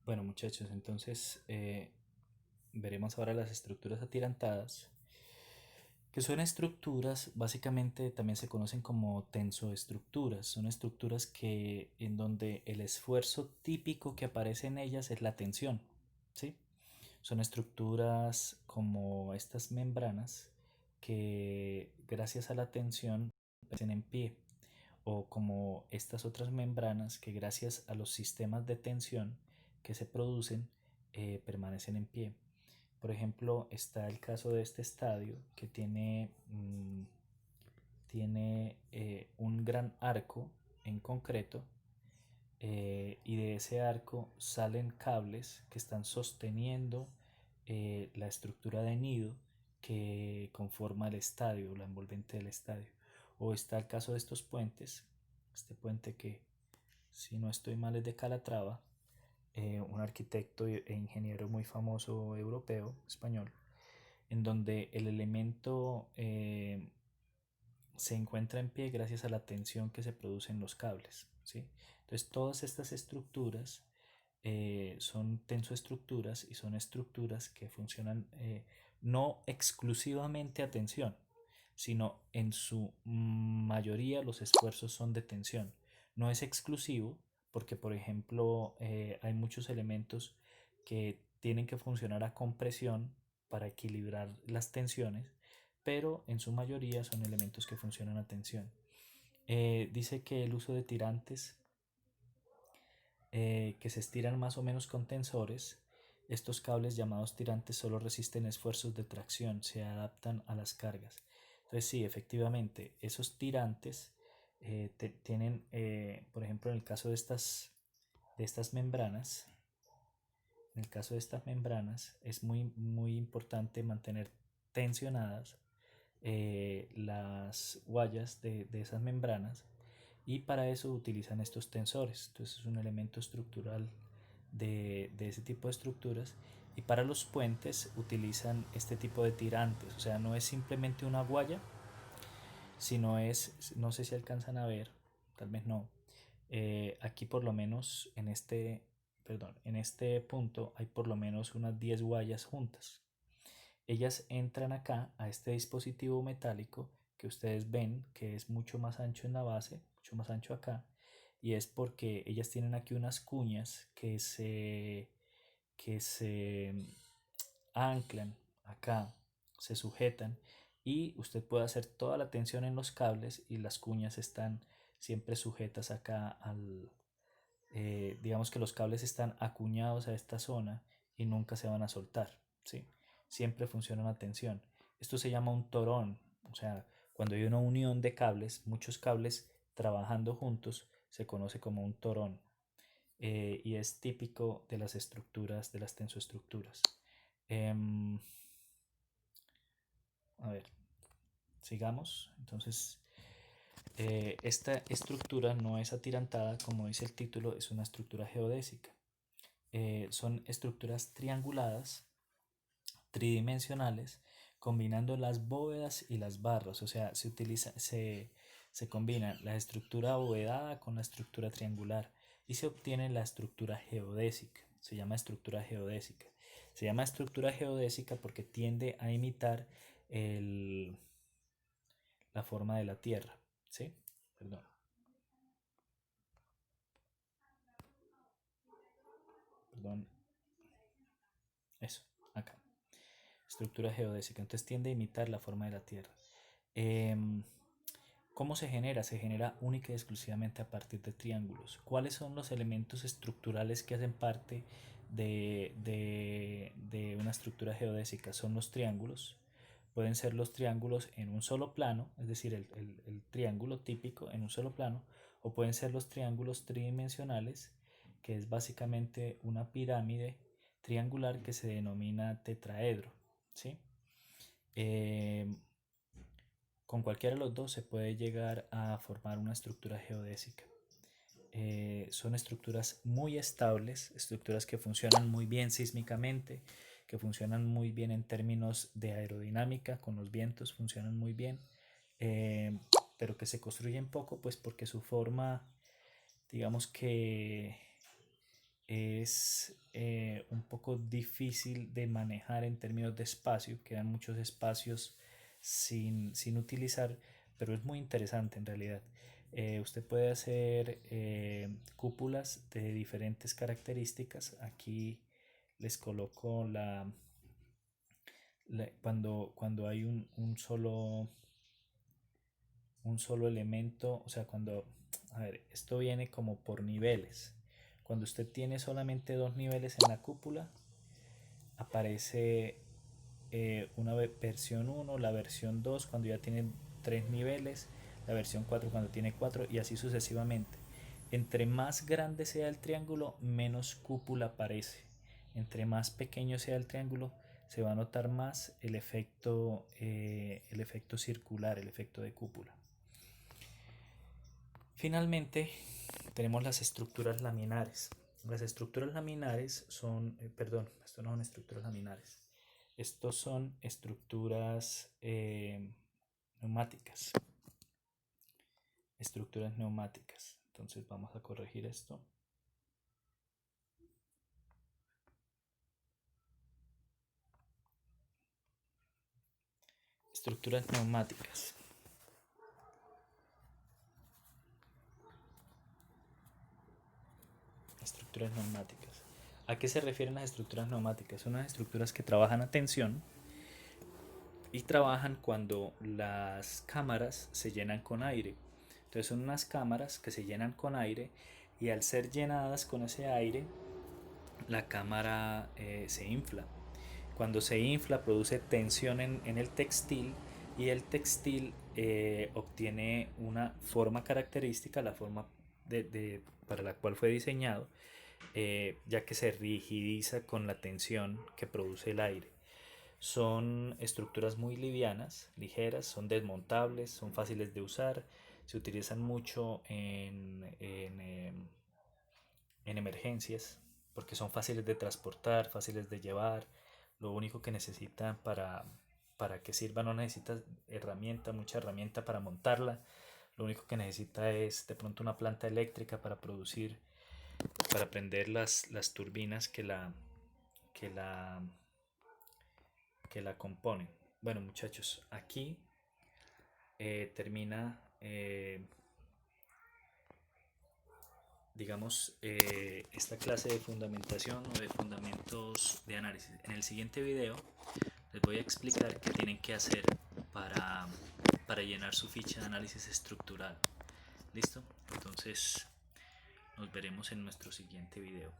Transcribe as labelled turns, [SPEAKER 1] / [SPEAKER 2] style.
[SPEAKER 1] Bueno, muchachos, entonces veremos ahora las estructuras atirantadas, que son estructuras, básicamente también se conocen como tensoestructuras. Son estructuras que en donde el esfuerzo típico que aparece en ellas es la tensión, ¿sí? Son estructuras como estas membranas que gracias a la tensión permanecen en pie, o como estas otras membranas que gracias a los sistemas de tensión que se producen permanecen en pie. Por ejemplo, está el caso de este estadio que tiene un gran arco en concreto, y de ese arco salen cables que están sosteniendo la estructura de nido que conforma el estadio, la envolvente del estadio. O está el caso de estos puentes, este puente que, si no estoy mal, es de Calatrava, un arquitecto e ingeniero muy famoso europeo, español, en donde el elemento se encuentra en pie gracias a la tensión que se produce en los cables, ¿sí? Entonces todas estas estructuras son tensoestructuras y son estructuras que funcionan no exclusivamente a tensión, sino en su mayoría los esfuerzos son de tensión. No es exclusivo porque, por ejemplo, hay muchos elementos que tienen que funcionar a compresión para equilibrar las tensiones, pero en su mayoría son elementos que funcionan a tensión. Dice que el uso de tirantes que se estiran más o menos con tensores. Estos cables llamados tirantes solo resisten esfuerzos de tracción, se adaptan a las cargas. Entonces sí, efectivamente, esos tirantes tienen, por ejemplo, en el caso de estas membranas, en el caso de estas membranas es muy importante mantener tensionadas las guayas de esas membranas, y para eso utilizan estos tensores. Entonces es un elemento estructural de ese tipo de estructuras, y para los puentes utilizan este tipo de tirantes. O sea, no es simplemente una guaya, sino es, no sé si alcanzan a ver, tal vez no, aquí por lo menos en este punto hay por lo menos unas 10 guayas juntas. Ellas entran acá a este dispositivo metálico que ustedes ven que es mucho más ancho en la base, mucho más ancho acá, y es porque ellas tienen aquí unas cuñas que se anclan acá, se sujetan, y usted puede hacer toda la tensión en los cables y las cuñas están siempre sujetas acá digamos que los cables están acuñados a esta zona y nunca se van a soltar, ¿sí? Siempre funciona a tensión. Esto se llama un torón, o sea, cuando hay una unión de cables, muchos cables trabajando juntos, se conoce como un torón, y es típico de las estructuras, de las tensoestructuras. Em, a ver, sigamos. Entonces, esta estructura no es atirantada, como dice el título, es una estructura geodésica. Son estructuras trianguladas, tridimensionales, combinando las bóvedas y las barras. O sea, se combina la estructura abovedada con la estructura triangular y se obtiene la estructura geodésica. Se llama estructura geodésica. Se llama estructura geodésica porque tiende a imitar el, la forma de la Tierra. ¿Sí? Perdón. Perdón. Eso. Acá. Estructura geodésica. Entonces tiende a imitar la forma de la Tierra. Em, ¿Cómo se genera? Se genera única y exclusivamente a partir de triángulos. ¿Cuáles son los elementos estructurales que hacen parte de una estructura geodésica? Son los triángulos. Pueden ser los triángulos en un solo plano, es decir, el triángulo típico en un solo plano, o pueden ser los triángulos tridimensionales, que es básicamente una pirámide triangular que se denomina tetraedro, ¿sí? Eh, con cualquiera de los dos se puede llegar a formar una estructura geodésica. Son estructuras muy estables, estructuras que funcionan muy bien sísmicamente, que funcionan muy bien en términos de aerodinámica, con los vientos funcionan muy bien, eh, pero que se construyen poco, pues porque su forma, digamos que es un poco difícil de manejar en términos de espacio, quedan muchos espacios sin utilizar, pero es muy interesante en realidad. Usted puede hacer cúpulas de diferentes características. Aquí les coloco cuando hay un solo elemento, o sea, a ver, esto viene como por niveles. Cuando usted tiene solamente dos niveles en la cúpula, aparece una versión 1, la versión 2 cuando ya tiene 3 niveles, la versión 4 cuando tiene 4 y así sucesivamente. Entre más grande sea el triángulo, menos cúpula aparece. Entre más pequeño sea el triángulo, se va a notar más el efecto circular, el efecto de cúpula. Finalmente, tenemos las estructuras laminares. Las estructuras laminares son, perdón, esto no son estructuras laminares. Estos son estructuras neumáticas. Estructuras neumáticas. Entonces vamos a corregir esto. Estructuras neumáticas. Estructuras neumáticas. ¿A qué se refieren las estructuras neumáticas? Son unas estructuras que trabajan a tensión y trabajan cuando las cámaras se llenan con aire. Entonces son unas cámaras que se llenan con aire y al ser llenadas con ese aire, la cámara se infla. Cuando se infla produce tensión en el textil y el textil obtiene una forma característica, la forma para la cual fue diseñado, ya que se rigidiza con la tensión que produce el aire. Son estructuras muy livianas, ligeras, son desmontables, son fáciles de usar, se utilizan mucho en emergencias porque son fáciles de transportar, fáciles de llevar. Lo único que necesitan para que sirva no necesita mucha herramienta para montarla. Lo único que necesita es de pronto una planta eléctrica para prender las turbinas que la componen. Bueno, muchachos, aquí termina, digamos, esta clase de fundamentación o de fundamentos de análisis. En el siguiente video les voy a explicar qué tienen que hacer para llenar su ficha de análisis estructural. ¿Listo? Entonces nos veremos en nuestro siguiente video.